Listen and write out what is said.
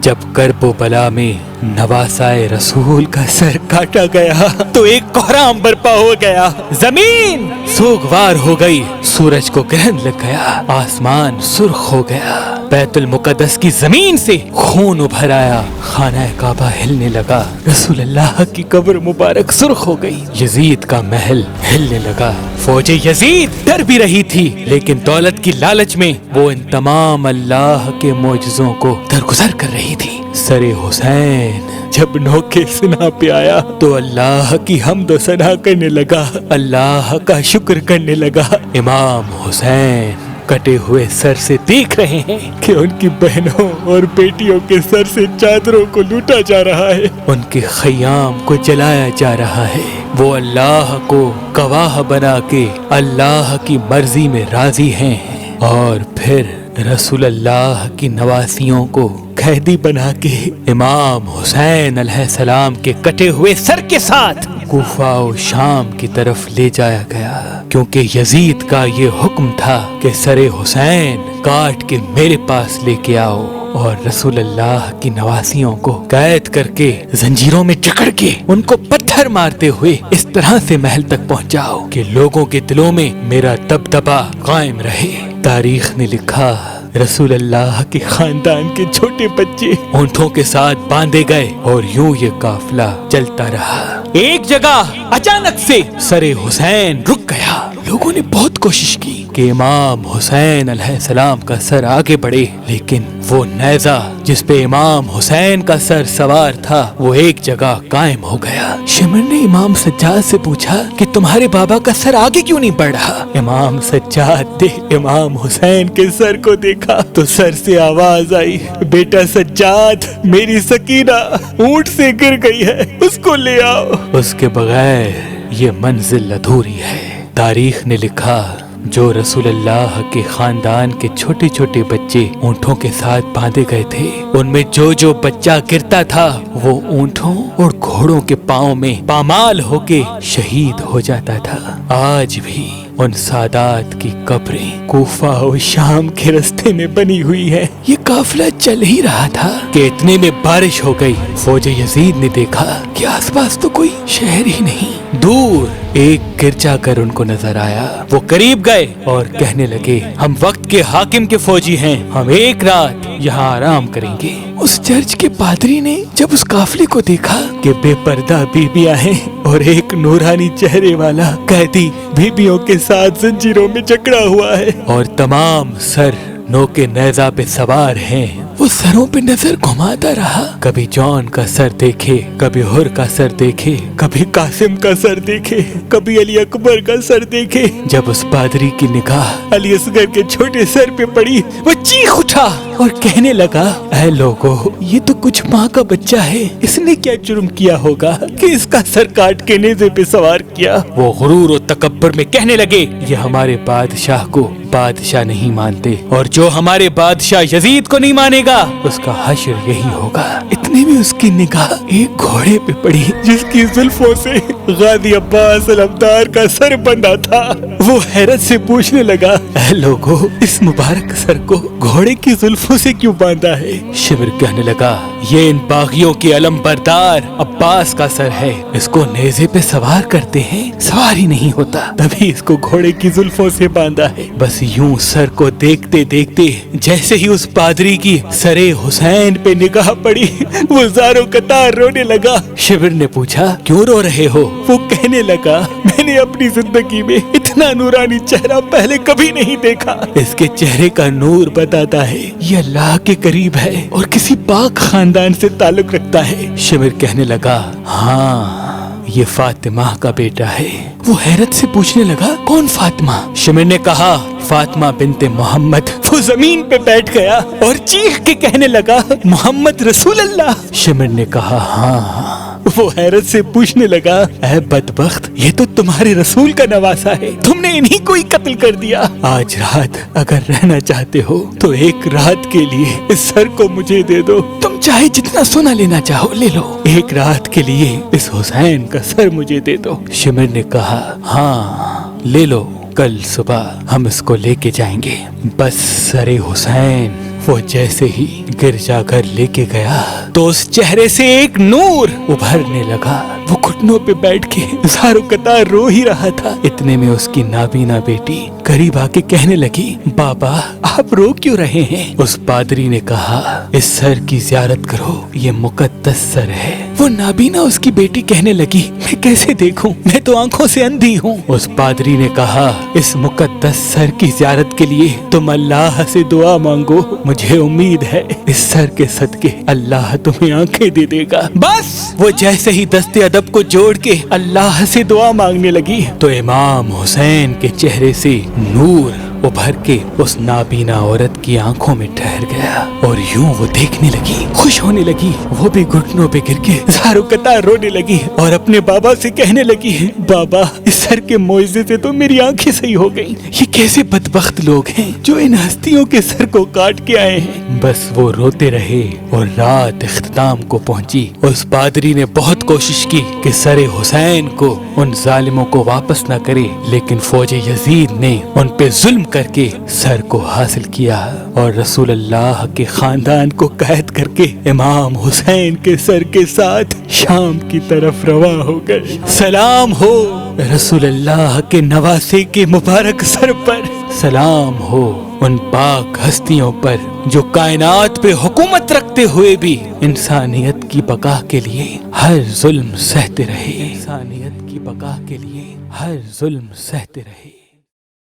जब कर्ब बला में नवासाए रसूल का सर काटा गया तो एक कोहराम बरपा हो गया, जमीन सोगवार हो गई, सूरज को ग्रहण लग गया, आसमान सुर्ख हो गया, बैतुल मुकद्दस की जमीन से खून उभर आया, खाना काबा हिलने लगा, रसूल अल्लाह की कब्र मुबारक सुर्ख हो गई, यजीद का महल हिलने लगा। फौजे यजीद डर भी रही थी, लेकिन दौलत की लालच में वो इन तमाम अल्लाह के मौजज़ों को दरगुजर कर रही थी। सरे हुसैन जब नौके सिना पे आया तो अल्लाह की हम्द सना करने लगा, अल्लाह का शुक्र करने लगा। इमाम हुसैन कटे हुए सर से देख रहे हैं कि उनकी बहनों और बेटियों के सर से चादरों को लूटा जा रहा है, उनके खयाम को जलाया जा रहा है। वो अल्लाह को गवाह बना के अल्लाह की मर्जी में राजी हैं और फिर रसूल अल्लाह की नवासियों को कैदी बना के इमाम हुसैन अलैहिस्सलाम के कटे हुए सर के साथ कूफा और शाम की तरफ ले जाया गया, क्योंकि यजीद का ये हुक्म था कि सरे हुसैन काट के मेरे पास लेके आओ और रसूल अल्लाह की नवासियों को कैद करके जंजीरों में जकड़ के उनको पत्थर मारते हुए इस तरह से महल तक पहुंचाओ कि लोगों के दिलों में मेरा दबदबा कायम रहे। तारीख ने लिखा, रसूल अल्लाह के खानदान के छोटे बच्चे ऊंटों के साथ बांधे गए और यूं ये काफिला चलता रहा। एक जगह अचानक से सरे हुसैन रुक गया। लोगों ने बहुत कोशिश की कि इमाम हुसैन अलैहिस्सलाम का सर आगे बढ़े, लेकिन वो नेज़ा जिस पे इमाम हुसैन का सर सवार था वो एक जगह कायम हो गया। शिमर ने इमाम सज्जाद से पूछा कि तुम्हारे बाबा का सर आगे क्यों नहीं बढ़ रहा? इमाम सज्जाद ने इमाम हुसैन के सर को देखा तो सर से आवाज आई, बेटा सज्जाद, मेरी सकीना ऊंट से गिर गई है, उसको ले आओ। उसके बगैर ये मंजिल अधूरी है। तारीख ने लिखा, जो रसूल अल्लाह के खानदान के छोटे छोटे बच्चे ऊँटों के साथ बांधे गए थे, उनमें जो जो बच्चा गिरता था वो ऊँटों और घोड़ों के पाँव में पामाल होके शहीद हो जाता था। आज भी उन सादात की कब्रें कूफा और शाम के रास्ते में बनी हुई है। ये काफिला चल ही रहा था कि इतने में बारिश हो गई। फौजे यजीद ने देखा कि आसपास तो कोई शहर ही नहीं। दूर एक गिरजाघर उनको नजर आया। वो करीब गए और कहने लगे, हम वक्त के हाकिम के फौजी हैं, हम एक रात यहाँ आराम करेंगे। उस चर्च के पादरी ने जब उस काफिले को देखा कि बेपर्दा बीबियां हैं और एक नूरानी चेहरे वाला कैदी बीबियों के साथ जंजीरों में जकड़ा हुआ है और तमाम सर नौके नेज़ा पे सवार हैं, वो सरों पे नजर घुमाता रहा। कभी जॉन का सर देखे, कभी हुर का सर देखे, कभी कासिम का सर देखे, कभी अली अकबर का सर देखे। जब उस पादरी की निगाह अली असगर के छोटे सर पे पड़ी, वो चीख उठा और कहने लगा, ऐ लोगों, ये तो कुछ माँ का बच्चा है, इसने क्या जुर्म किया होगा कि इसका सर काट के नेज़े पे सवार किया। वो गुरूर और तकब्बुर में कहने लगे, ये हमारे बादशाह को बादशाह नहीं मानते और जो हमारे बादशाह यजीद को नहीं मानेगा उसका हश्र यही होगा। इतने में उसकी निगाह एक घोड़े पे पड़ी जिसकी जुल्फों से गाजी अब्बास अलमदार का सर बंधा था। वो हैरत से पूछने लगा, ऐ लोगों, इस मुबारक सर को घोड़े की जुल्फों से क्यों बांधा है? शिविर कहने लगा, ये इन बागियों के अलम बरदार अब्बास का सर है, इसको नेज़े पे सवार करते हैं, सवार ही नहीं होता, तभी इसको घोड़े की जुल्फों से बांधा है। बस यूं सर को देखते देखते जैसे ही उस पादरी की सरे हुसैन पे निगाह पड़ी, वो ज़ारो कतार रोने लगा। शिविर ने पूछा, क्यों रो रहे हो? वो कहने लगा, मैंने अपनी जिंदगी में इतना नूरानी चेहरा पहले कभी नहीं देखा। इसके चेहरे का नूर बताता है ये अल्लाह के करीब है और किसी पाक खानदान से ताल्लुक रखता है। शिविर कहने लगा, हाँ, ये फातिमा का बेटा है। वो हैरत से पूछने लगा, कौन फातिमा? शिमिर ने कहा, फातिमा बिनते मोहम्मद। वो जमीन पे बैठ गया और चीख के कहने लगा, मोहम्मद रसूल अल्लाह। शिमिर ने कहा, हाँ। वो हैरत से पूछने लगा, ऐ बदबख्त, ये तो तुम्हारे रसूल का नवासा है, तुमने इन्हीं को ही कत्ल कर दिया। आज रात अगर रहना चाहते हो तो एक रात के लिए इस सर को मुझे दे दो, तुम चाहे जितना सोना लेना चाहो ले लो, एक रात के लिए इस हुसैन का सर मुझे दे दो। शिमिर ने कहा, हाँ ले लो, कल सुबह हम इसको लेके जाएंगे। बस सरे हुसैन وہ جیسے ہی گرجا گھر لے کے گیا تو اس چہرے سے ایک نور ابھرنے لگا۔ وہ گھٹنوں پہ بیٹھ کے زارو قطار رو ہی رہا تھا۔ اتنے میں اس کی نابینا بیٹی قریب آ کے کہنے لگی، بابا آپ رو کیوں رہے ہیں؟ اس پادری نے کہا، اس سر کی زیارت کرو، یہ مقدس سر ہے۔ وہ نابینا اس کی بیٹی کہنے لگی، میں کیسے دیکھوں، میں تو آنکھوں سے اندھی ہوں۔ اس پادری نے کہا، اس مقدس سر کی زیارت کے لیے تم اللہ سے دعا مانگو، مجھے امید ہے اس سر کے صدقے اللہ تمہیں آنکھیں دے دے گا۔ بس وہ جیسے ہی دست ادب کو جوڑ کے اللہ سے دعا مانگنے لگی تو امام حسین کے چہرے سے نور ابھر کے اس نابینا عورت کی آنکھوں میں ٹھہر گیا اور یوں وہ دیکھنے لگی، خوش ہونے لگی۔ وہ بھی گھٹنوں پہ گر کے زارو قطار رونے لگی اور اپنے بابا سے کہنے لگی، بابا اس سر کے معجزے سے تو میری آنکھیں صحیح ہو گئی۔ یہ کیسے بدبخت لوگ ہیں جو ان ہستیوں کے سر کو کاٹ کے آئے ہیں۔ بس وہ روتے رہے اور رات اختتام کو پہنچی۔ اس پادری نے بہت کوشش کی کہ سر حسین کو ان ظالموں کو واپس نہ کرے، لیکن فوج یزید نے ان پہ ظلم کر کے سر کو حاصل کیا اور رسول اللہ کے خاندان کو قید کر کے امام حسین کے سر کے ساتھ شام کی طرف رواں ہو گئے۔ سلام ہو رسول اللہ کے نواسے کے مبارک سر پر، سلام ہو ان پاک ہستیوں پر جو کائنات پہ حکومت رکھتے ہوئے بھی انسانیت کی بقا کے لیے ہر ظلم سہتے رہے، انسانیت کی بقا کے لیے ہر ظلم سہتے رہے۔